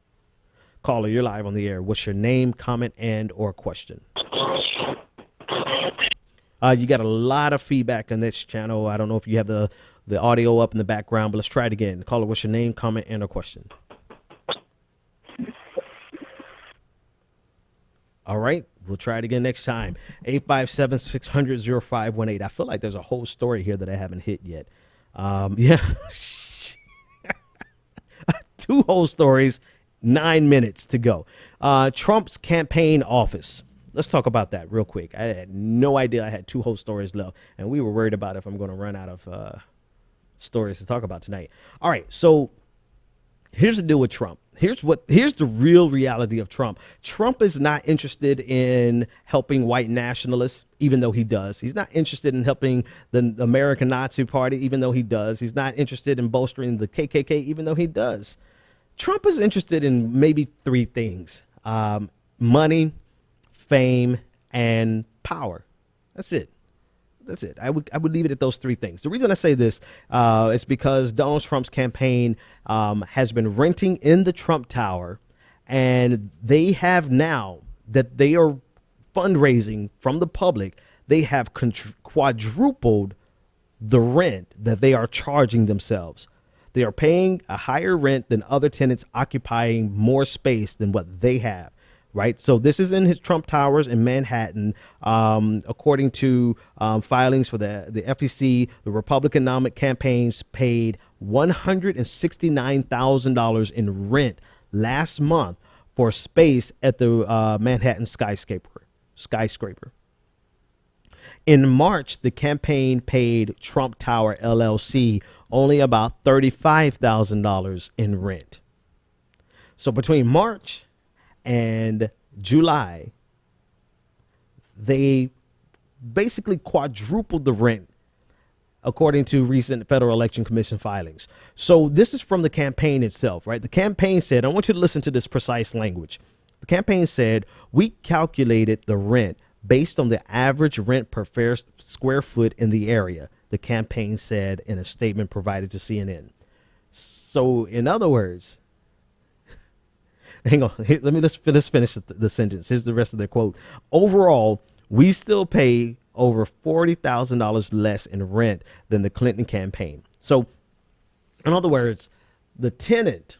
Caller, you're live on the air. What's your name, comment, and or question? You got a lot of feedback on this channel. I don't know if you have the audio up in the background, but let's try it again. Caller, what's your name, comment, and or question? All right. We'll try it again next time. 857-600-0518. I feel like there's a whole story here that I haven't hit yet. Yeah. 2 whole stories, 9 minutes to go. Trump's campaign office. Let's talk about that real quick. I had no idea I had 2 whole stories left, and we were worried about if I'm going to run out of stories to talk about tonight. All right. So here's the deal with Trump. Here's the real reality of Trump. Trump is not interested in helping white nationalists, even though he does. He's not interested in helping the American Nazi Party, even though he does. He's not interested in bolstering the KKK, even though he does. Trump is interested in maybe 3 things: money, fame, and power. That's it. That's it. I would leave it at those 3 things. The reason I say this is because Donald Trump's campaign has been renting in the Trump Tower, and they have now that they are fundraising from the public, they have quadrupled the rent that they are charging themselves. They are paying a higher rent than other tenants occupying more space than what they have. Right. So this is in his Trump Towers in Manhattan. According to filings for the FEC, the Republican nominee campaigns paid $169,000 in rent last month for space at the Manhattan skyscraper. In March, the campaign paid Trump Tower LLC only about $35,000 in rent. So between March and July, they basically quadrupled the rent, according to recent Federal Election Commission filings. So this is from the campaign itself, right? The campaign said, I want you to listen to this precise language. The campaign said, we calculated the rent based on the average rent per square foot in the area, the campaign said in a statement provided to CNN. So in other words, hang on. Let's finish the sentence. Here's the rest of their quote. Overall, we still pay over $40,000 less in rent than the Clinton campaign. So, in other words, the tenant,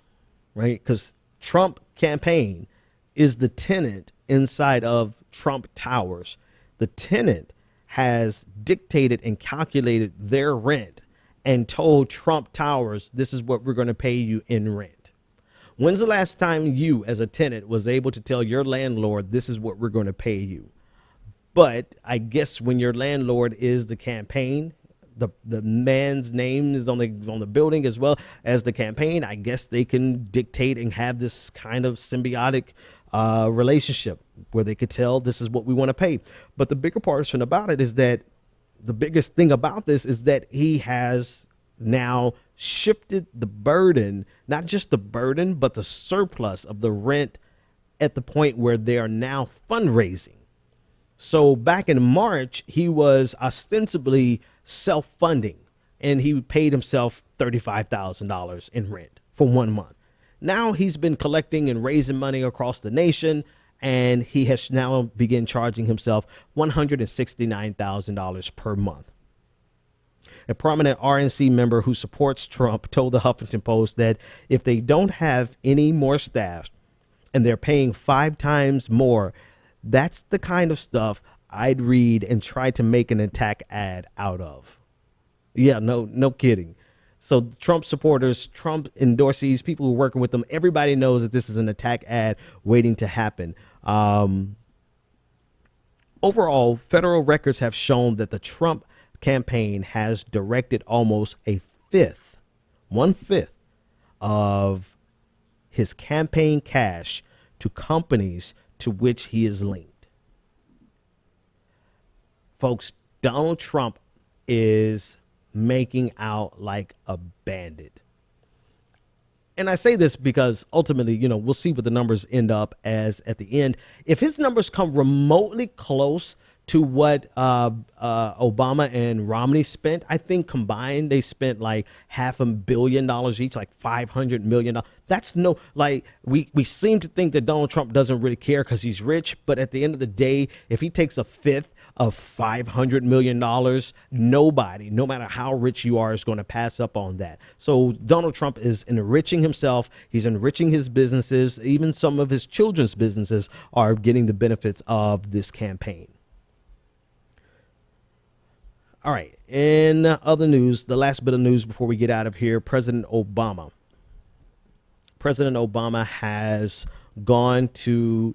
right? Because Trump campaign is the tenant inside of Trump Towers. The tenant has dictated and calculated their rent and told Trump Towers, this is what we're going to pay you in rent. When's the last time you, as a tenant, was able to tell your landlord, this is what we're going to pay you? But I guess when your landlord is the campaign, the man's name is on the building as well as the campaign, I guess they can dictate and have this kind of symbiotic relationship where they could tell this is what we want to pay. But the bigger portion about it is that the biggest thing about this is that he has now shifted the burden, not just the burden, but the surplus of the rent at the point where they are now fundraising. So back in March, he was ostensibly self-funding, and he paid himself $35,000 in rent for 1 month. Now he's been collecting and raising money across the nation, and he has now begun charging himself $169,000 per month. A prominent RNC member who supports Trump told the Huffington Post that if they don't have any more staff and they're paying 5 times more, that's the kind of stuff I'd read and try to make an attack ad out of. Yeah, no kidding. So Trump supporters, Trump endorsees, people who are working with them, everybody knows that this is an attack ad waiting to happen. Overall, federal records have shown that the Trump campaign has directed almost one-fifth of his campaign cash to companies to which he is linked. Folks, Donald Trump is making out like a bandit. And I say this because ultimately, we'll see what the numbers end up as at the end. If his numbers come remotely close to what Obama and Romney spent, I think combined they spent like $500 million each, like $500 million. That's we seem to think that Donald Trump doesn't really care because he's rich. But at the end of the day, if he takes a fifth of $500 million, nobody, no matter how rich you are, is going to pass up on that. So Donald Trump is enriching himself. He's enriching his businesses. Even some of his children's businesses are getting the benefits of this campaign. All right. In other news, the last bit of news before we get out of here, President Obama has gone to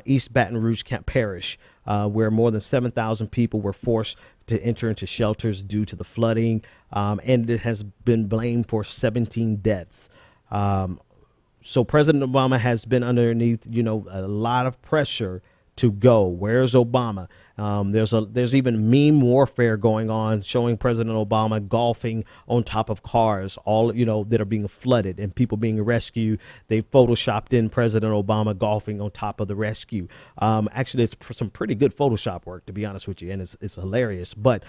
East Baton Rouge Parish, where more than 7,000 people were forced to enter into shelters due to the flooding, and it has been blamed for 17 deaths. So President Obama has been underneath, a lot of pressure to go. Where's Obama? There's even meme warfare going on showing President Obama golfing on top of cars, all that are being flooded and people being rescued. They photoshopped in President Obama golfing on top of the rescue. Actually, it's some pretty good Photoshop work, to be honest with you, and it's hilarious. But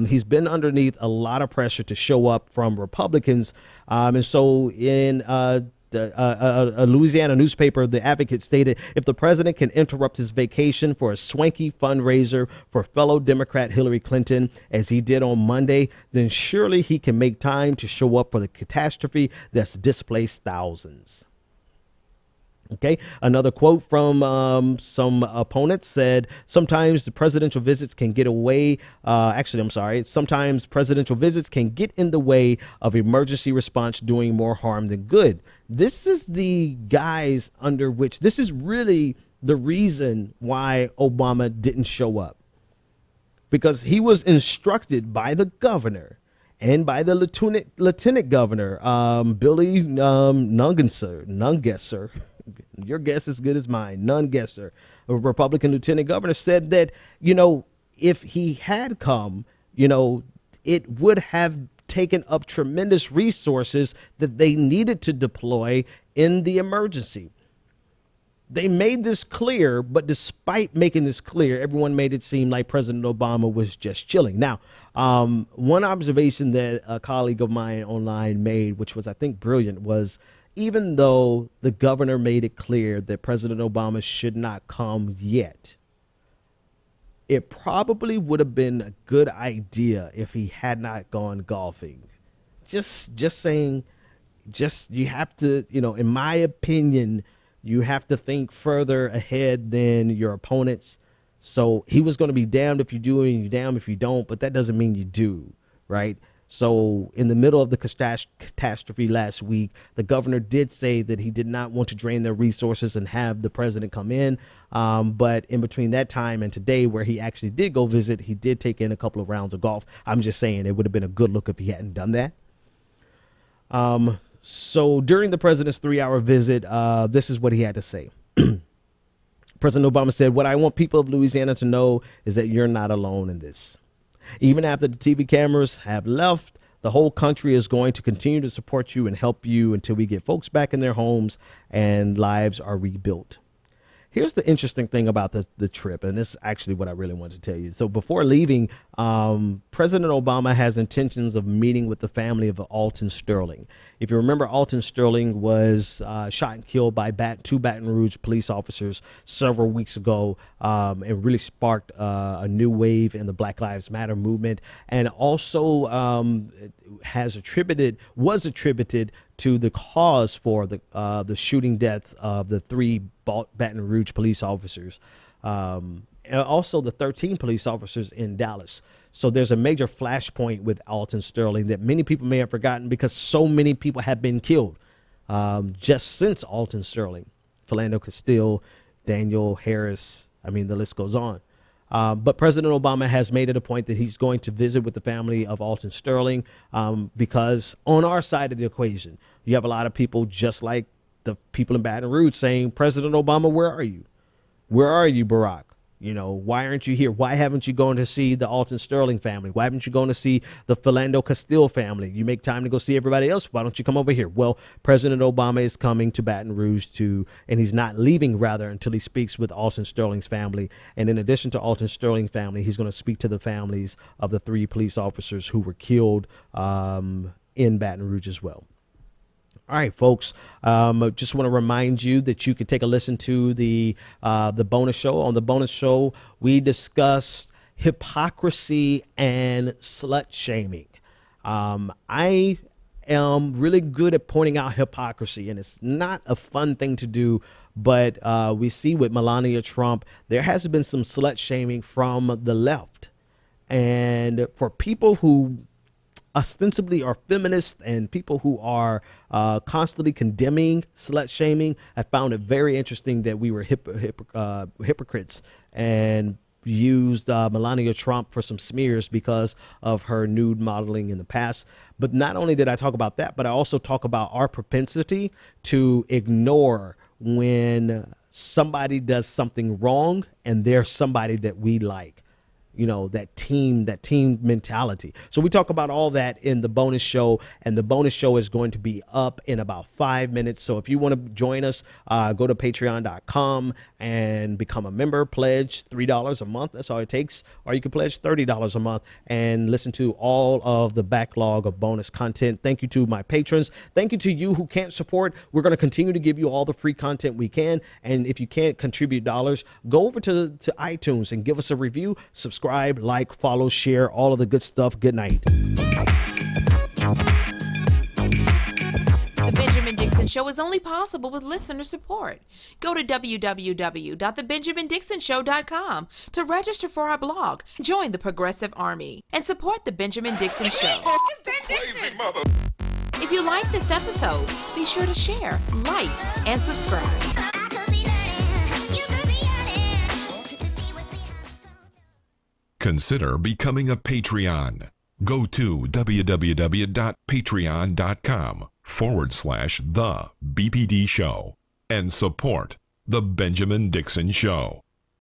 he's been underneath a lot of pressure to show up from Republicans, and so in a Louisiana newspaper, The Advocate, stated, if the president can interrupt his vacation for a swanky fundraiser for fellow Democrat Hillary Clinton, as he did on Monday, then surely he can make time to show up for the catastrophe that's displaced thousands. Okay, another quote from some opponents said, sometimes the presidential visits can get away. Sometimes presidential visits can get in the way of emergency response doing more harm than good. This is the guise under which this is really the reason why Obama didn't show up, because he was instructed by the governor and by the lieutenant governor, Billy Nungesser. Your guess is as good as mine. Nungesser, a Republican lieutenant governor, said that, if he had come, it would have taken up tremendous resources that they needed to deploy in the emergency. They made this clear, but despite making this clear, everyone made it seem like President Obama was just chilling. Now, one observation that a colleague of mine online made, which was, I think, brilliant, was even though the governor made it clear that President Obama should not come yet, it probably would have been a good idea if he had not gone golfing. Just saying, you have to, in my opinion, you have to think further ahead than your opponents. So he was going to be damned if you do and you're damned if you don't, but that doesn't mean you do, right? So in the middle of the catastrophe last week, the governor did say that he did not want to drain their resources and have the president come in. But in between that time and today, where he actually did go visit, he did take in a couple of rounds of golf. I'm just saying it would have been a good look if he hadn't done that. So during the president's 3-hour visit, this is what he had to say. President Obama said, "What I want people of Louisiana to know is that you're not alone in this. Even after the TV cameras have left, the whole country is going to continue to support you and help you until we get folks back in their homes and lives are rebuilt." Here's the interesting thing about the trip, and this is actually what I really wanted to tell you. So before leaving, President Obama has intentions of meeting with the family of Alton Sterling. If you remember, Alton Sterling was shot and killed by two Baton Rouge police officers several weeks ago, and really sparked a new wave in the Black Lives Matter movement, and also was attributed to the cause for the shooting deaths of the 3 Baton Rouge police officers, and also the 13 police officers in Dallas. So there's a major flashpoint with Alton Sterling that many people may have forgotten because so many people have been killed just since Alton Sterling. Philando Castile, Daniel Harris, I mean, the list goes on. But President Obama has made it a point that he's going to visit with the family of Alton Sterling because on our side of the equation, you have a lot of people just like the people in Baton Rouge saying, President Obama, where are you? Where are you, Barack? You know, why aren't you here? Why haven't you gone to see the Alton Sterling family? Why haven't you gone to see the Philando Castile family? You make time to go see everybody else. Why don't you come over here? Well, President Obama is coming to Baton Rouge and he's not leaving rather until he speaks with Alton Sterling's family. And in addition to Alton Sterling's family, he's going to speak to the families of the 3 police officers who were killed in Baton Rouge as well. All right, folks, just want to remind you that you can take a listen to the bonus show. On the bonus show, we discussed hypocrisy and slut shaming. I am really good at pointing out hypocrisy, and it's not a fun thing to do. But we see with Melania Trump, there has been some slut shaming from the left. And for people who ostensibly are feminists and people who are constantly condemning slut shaming, I found it very interesting that we were hypocrites and used Melania Trump for some smears because of her nude modeling in the past. But not only did I talk about that, but I also talk about our propensity to ignore when somebody does something wrong and they're somebody that we like. You know, that team mentality. So we talk about all that in the bonus show, and the bonus show is going to be up in about 5 minutes. So if you want to join us, go to patreon.com and become a member. Pledge $3 a month. That's all it takes. Or you can pledge $30 a month and listen to all of the backlog of bonus content. Thank you to my patrons. Thank you to you who can't support. We're going to continue to give you all the free content we can. And if you can't contribute dollars, go over to iTunes and give us a review. Subscribe, like, follow, share, all of the good stuff. Good night. The Benjamin Dixon Show is only possible with listener support. Go to www.thebenjamindixonshow.com to register for our blog, join the Progressive Army, and support The Benjamin Dixon Show. It's Ben Dixon! If you like this episode, be sure to share, like, and subscribe. Consider becoming a Patreon. Go to www.patreon.com/The BPD Show and support The Benjamin Dixon Show.